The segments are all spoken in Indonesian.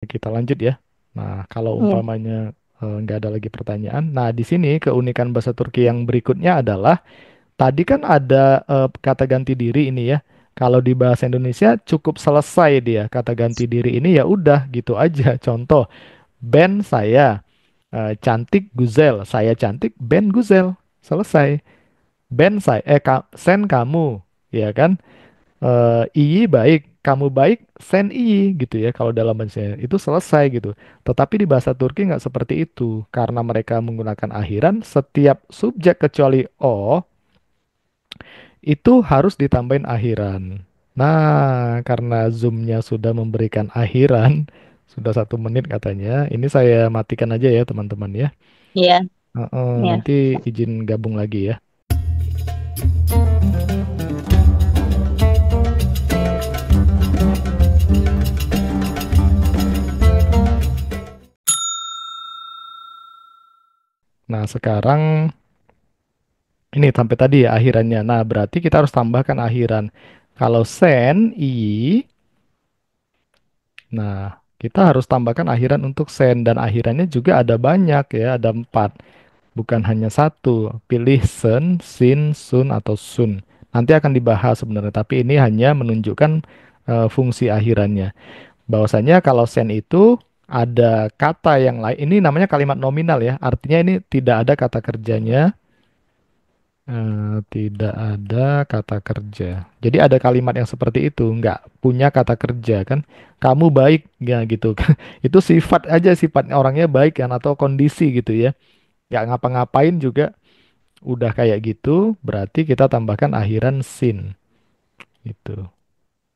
Kita lanjut ya. Nah, kalau Iya. umpamanya nggak ada lagi pertanyaan. Nah, di sini keunikan bahasa Turki yang berikutnya adalah tadi kan ada kata ganti diri ini ya. Kalau di bahasa Indonesia cukup selesai dia kata ganti diri ini ya udah gitu aja. Contoh, Ben saya cantik Guzel, saya cantik Ben Guzel. Selesai. Ben saya Sen kamu, ya kan? Iyi baik, kamu baik, sen iyi gitu ya kalau dalam bahasa itu selesai gitu. Tetapi di bahasa Turki nggak seperti itu karena mereka menggunakan akhiran setiap subjek kecuali o itu harus ditambahin akhiran. Nah, karena Zoom-nya sudah memberikan akhiran, sudah 1 menit katanya. Ini saya matikan aja ya teman-teman ya. Iya. Iya. Nanti izin gabung lagi ya. Nah, sekarang ini sampai tadi ya akhirannya. Nah, berarti kita harus tambahkan akhiran. Kalau sen, i, nah kita harus tambahkan akhiran untuk sen dan akhirannya juga ada banyak ya, ada 4, bukan hanya satu. Pilih sen, sin, sun atau sun. Nanti akan dibahas sebenarnya, tapi ini hanya menunjukkan fungsi akhirannya. Bahwasanya kalau sen itu ada kata yang lain. Ini namanya kalimat nominal ya. Artinya ini tidak ada kata kerjanya. Tidak ada kata kerja. Jadi ada kalimat yang seperti itu, nggak punya kata kerja kan? Kamu baik, ya gitu kan? Itu sifat aja, sifat orangnya baik kan atau kondisi gitu ya. Nggak ngapa-ngapain juga udah kayak gitu, berarti kita tambahkan akhiran sin gitu.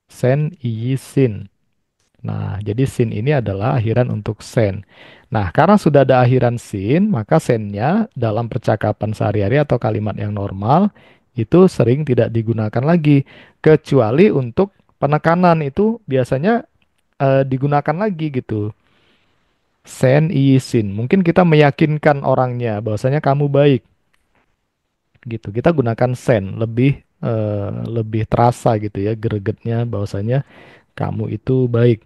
Sen, iyi, sin. Nah, jadi sin ini adalah akhiran untuk sen. Nah, karena sudah ada akhiran sin, maka sennya dalam percakapan sehari-hari atau kalimat yang normal itu sering tidak digunakan lagi. Kecuali untuk penekanan itu biasanya digunakan lagi gitu. Sen, i, sin. Mungkin kita meyakinkan orangnya bahwasanya kamu baik gitu. Kita gunakan sen, lebih terasa gitu ya gregetnya bahwasanya kamu itu baik.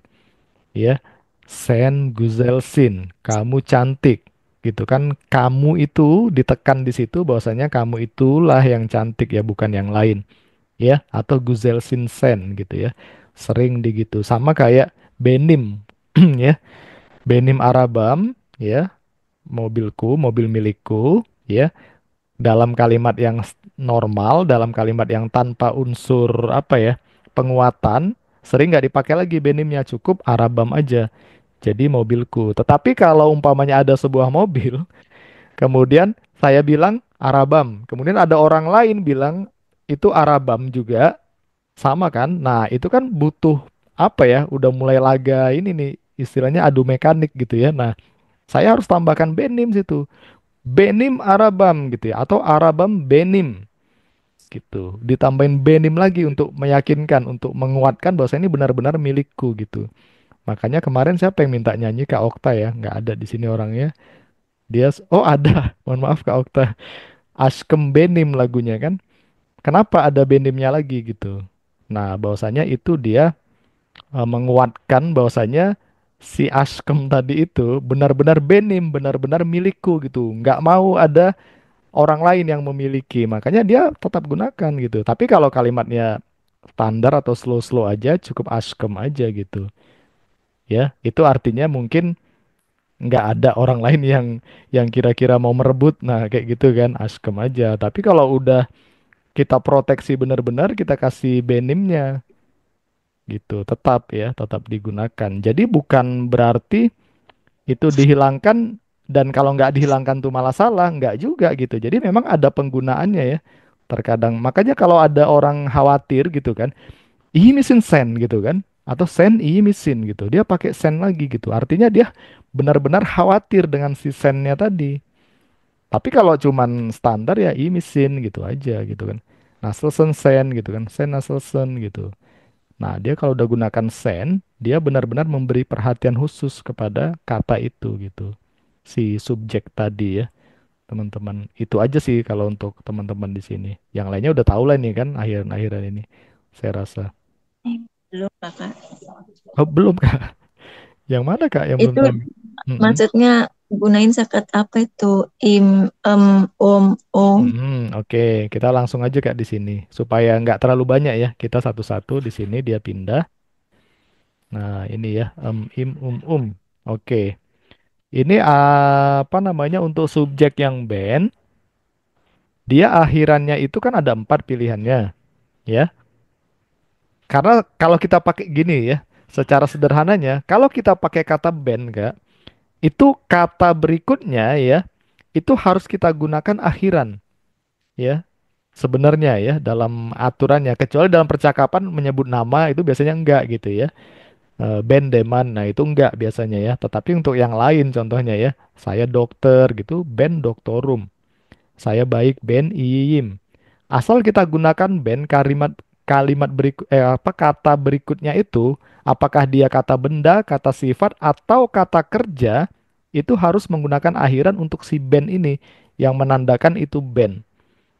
Ya, Sen Guzelsin, kamu cantik, gitu kan? Kamu itu ditekan di situ bahwasanya kamu itulah yang cantik ya, bukan yang lain, ya? Atau Guzelsin Sen gitu ya, sering digitu. Sama kayak Benim, ya, Benim Arabam, ya, mobilku, mobil milikku, ya. Dalam kalimat yang normal, dalam kalimat yang tanpa unsur apa ya, penguatan, sering nggak dipakai lagi benimnya, cukup Arabam aja. Jadi mobilku. Tetapi kalau umpamanya ada sebuah mobil, kemudian saya bilang Arabam, kemudian ada orang lain bilang itu Arabam juga, sama kan? Nah, itu kan butuh apa ya? Udah mulai laga ini nih, istilahnya adu mekanik gitu ya. Nah, saya harus tambahkan Benim situ. Benim Arabam gitu ya, atau Arabam Benim gitu. Ditambahin Benim lagi untuk meyakinkan, untuk menguatkan bahwa ini benar-benar milikku gitu. Makanya kemarin siapa yang minta nyanyi Kak Okta ya? Nggak ada di sini orangnya. Oh ada. Mohon maaf Kak Okta. Ashkem Benim lagunya kan. Kenapa ada Benimnya lagi gitu? Nah, bahwasanya itu dia menguatkan bahwasanya si Ashkem tadi itu benar-benar Benim, benar-benar milikku gitu. Nggak mau ada orang lain yang memiliki. Makanya dia tetap gunakan gitu. Tapi kalau kalimatnya standar atau slow-slow aja, cukup Ashkem aja gitu. Ya, itu artinya mungkin nggak ada orang lain yang kira-kira mau merebut. Nah, kayak gitu kan, askem aja. Tapi kalau udah kita proteksi benar-benar, kita kasih benimnya gitu, tetap ya, tetap digunakan. Jadi bukan berarti itu dihilangkan dan kalau nggak dihilangkan tuh malah salah, nggak juga gitu. Jadi memang ada penggunaannya ya. Terkadang makanya kalau ada orang khawatir gitu kan, ih mesin sen gitu kan, atau sen ih mesin gitu, dia pakai sen lagi gitu. Artinya dia benar-benar khawatir dengan si sennya tadi. Tapi kalau cuman standar ya i mesin gitu aja gitu kan. Naselsen sen gitu kan. Sen Naselsen gitu. Nah, dia kalau udah gunakan sen, dia benar-benar memberi perhatian khusus kepada kata itu gitu. Si subjek tadi ya, teman-teman. Itu aja sih kalau untuk teman-teman di sini. Yang lainnya udah tahu lah nih kan akhiran-akhiran ini. Saya rasa. Belum kakak. Oh, belum Kak. Yang mana Kak yang belum Itu tahu? Mm-mm. maksudnya gunain zakat apa itu? Im, em, om, om. Oke, kita langsung aja Kak di sini supaya nggak terlalu banyak ya. Kita satu-satu di sini dia pindah. Nah, ini ya, im, um. Oke. Ini apa namanya untuk subjek yang band, dia akhirannya itu kan ada 4 pilihannya, ya. Karena kalau kita pakai gini ya, secara sederhananya, kalau kita pakai kata band, Kak, itu kata berikutnya ya, itu harus kita gunakan akhiran, ya. Sebenarnya ya, dalam aturannya, kecuali dalam percakapan menyebut nama itu biasanya enggak gitu ya. Band Deman, nah itu enggak biasanya ya. Tetapi untuk yang lain contohnya ya, saya dokter gitu, band doktorum. Saya baik band Iyim. Asal kita gunakan band kalimat kalimat berikut apa kata berikutnya itu apakah dia kata benda, kata sifat atau kata kerja itu harus menggunakan akhiran untuk si band ini yang menandakan itu band.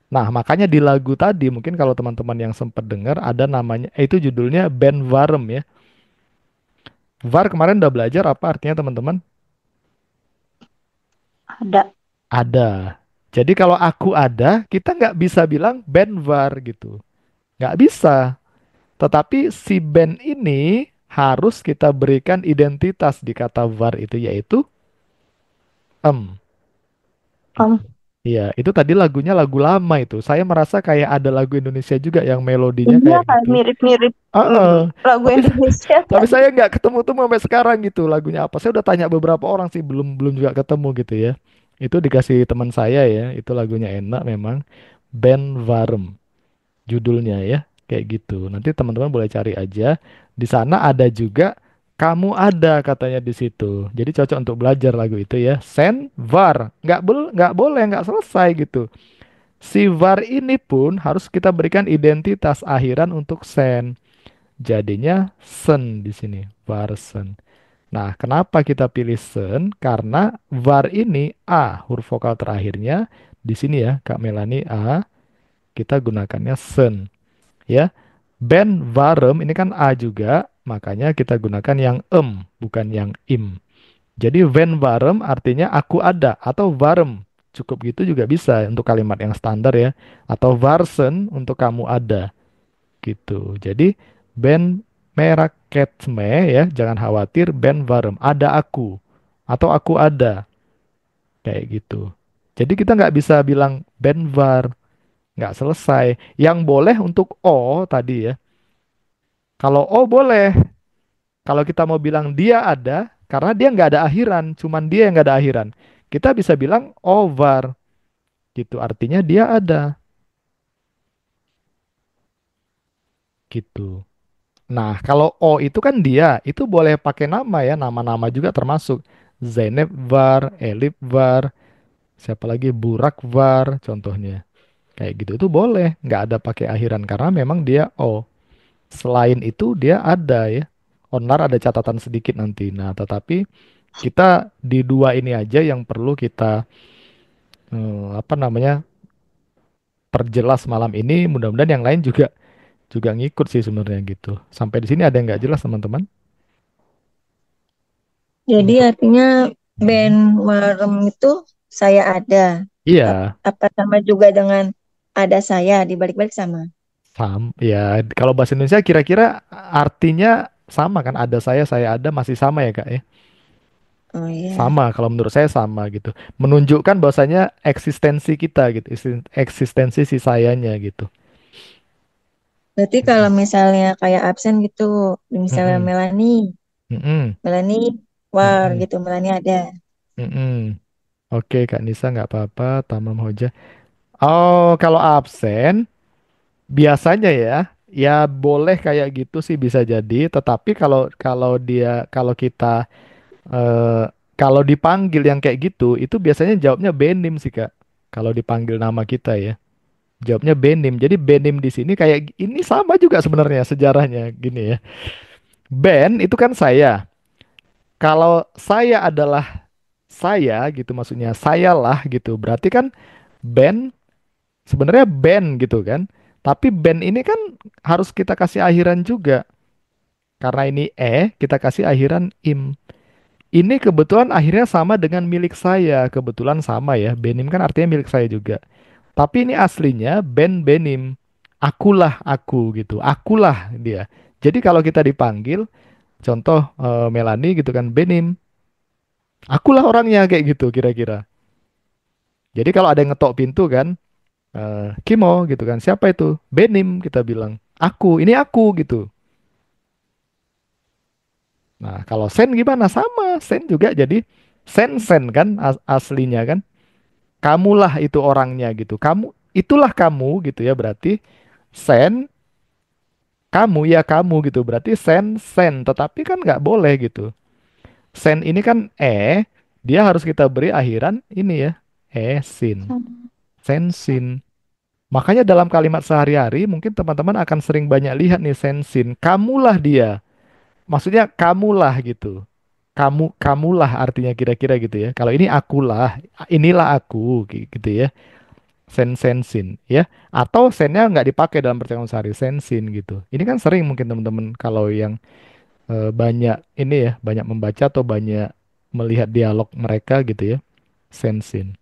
Nah, makanya di lagu tadi mungkin kalau teman-teman yang sempat dengar ada namanya itu judulnya band Varem ya. Var kemarin udah belajar apa artinya teman-teman? Ada. Ada. Jadi kalau aku ada, kita nggak bisa bilang band var gitu. Nggak bisa. Tetapi si band ini harus kita berikan identitas di kata var itu yaitu em gitu. Om. Iya, itu tadi lagunya lagu lama itu. Saya merasa kayak ada lagu Indonesia juga yang melodinya Iya, kayak gitu. mirip-mirip Heeh. lagu Tapi Indonesia tapi kan. saya nggak ketemu-temu sampai sekarang gitu lagunya apa. Saya udah tanya beberapa orang sih belum belum juga ketemu gitu ya. Itu dikasih teman saya ya. Itu lagunya enak memang. Band Varem judulnya ya. Kayak gitu. Nanti teman-teman boleh cari aja. Di sana ada juga kamu ada katanya di situ. Jadi cocok untuk belajar lagu itu ya. Sen var. Nggak boleh nggak selesai gitu. Si var ini pun harus kita berikan identitas akhiran untuk sen. Jadinya sen di sini, varsen. Nah, kenapa kita pilih sen? Karena var ini A, huruf vokal terakhirnya di sini ya, Kak Melani A, kita gunakannya sen, ya. Ben varem ini kan A juga, makanya kita gunakan yang bukan yang im. Jadi ven varem artinya aku ada atau varem. Cukup gitu juga bisa untuk kalimat yang standar ya. Atau varsen untuk kamu ada gitu. Jadi band merah Ketsme ya, jangan khawatir band Varem ada aku atau aku ada kayak gitu. Jadi kita nggak bisa bilang band var, nggak selesai. Yang boleh untuk O tadi ya. Kalau O boleh, kalau kita mau bilang dia ada, karena dia nggak ada akhiran, cuman dia yang nggak ada akhiran. Kita bisa bilang O var gitu, artinya dia ada gitu. Nah, kalau O itu kan dia, itu boleh pakai nama ya, nama-nama juga termasuk. Zainab var, Elif var, siapa lagi Burak var, contohnya. Kayak gitu itu boleh, nggak ada pakai akhiran karena memang dia O. Selain itu dia ada ya. Onar ada catatan sedikit nanti. Nah, tetapi kita di dua ini aja yang perlu kita apa namanya perjelas malam ini. Mudah-mudahan yang lain juga juga ngikut sih sebenarnya gitu. Sampai di sini ada yang nggak jelas teman-teman? Jadi Untuk artinya Mhm. band Warem itu saya ada. Iya, Apa sama juga dengan ada saya dibalik-balik sama. Ya, kalau bahasa Indonesia kira-kira artinya sama kan? Ada saya ada, masih sama ya Kak ya? Oh iya. Sama, kalau menurut saya sama gitu. Menunjukkan bahwasanya eksistensi kita gitu, eksistensi si sayanya gitu. Berarti kalau misalnya kayak absen gitu, misalnya Mm-mm, Melani, mm-mm, Melani war mm-mm, gitu, Melani ada. mm-mm. Oke Kak Nisa nggak apa-apa, Tamam Hoja. Oh, kalau absen biasanya ya, ya boleh kayak gitu sih bisa jadi. Tetapi kalau kalau kalau kita eh, kalau dipanggil yang kayak gitu, itu biasanya jawabnya Benim sih Kak. Kalau dipanggil nama kita ya, jawabnya Benim. Jadi Benim di sini kayak ini sama juga sebenarnya sejarahnya gini ya. Ben itu kan saya. Kalau saya adalah saya gitu maksudnya sayalah gitu. Berarti kan Ben sebenarnya Ben gitu kan. Tapi Ben ini kan harus kita kasih akhiran juga. Karena ini kita kasih akhiran im. Ini kebetulan akhirnya sama dengan milik saya. Kebetulan sama ya. Benim kan artinya milik saya juga. Tapi ini aslinya Ben Benim. Akulah aku gitu. Akulah dia. Jadi kalau kita dipanggil, contoh Melani gitu kan, Benim. Akulah orangnya kayak gitu kira-kira. Jadi kalau ada yang ngetok pintu kan, Kimo gitu kan. Siapa itu? Benim kita bilang. Ini aku gitu. Nah, kalau Sen gimana? Sama, Sen juga jadi Sen kan aslinya kan. Kamulah itu orangnya gitu. Itulah kamu gitu ya berarti Sen kamu gitu. Berarti sen. Tetapi kan nggak boleh gitu. Sen ini kan dia harus kita beri akhiran ini ya. Sin. Sensin. Makanya dalam kalimat sehari-hari mungkin teman-teman akan sering banyak lihat nih sensin. Kamulah dia. Maksudnya kamulah gitu. Kamulah artinya kira-kira gitu ya. Kalau ini akulah, inilah aku gitu ya. Sensin ya. Atau sennya nggak dipakai dalam percakapan sehari, sensin gitu. Ini kan sering mungkin teman-teman kalau yang banyak ini ya, banyak membaca atau banyak melihat dialog mereka gitu ya. Sensin.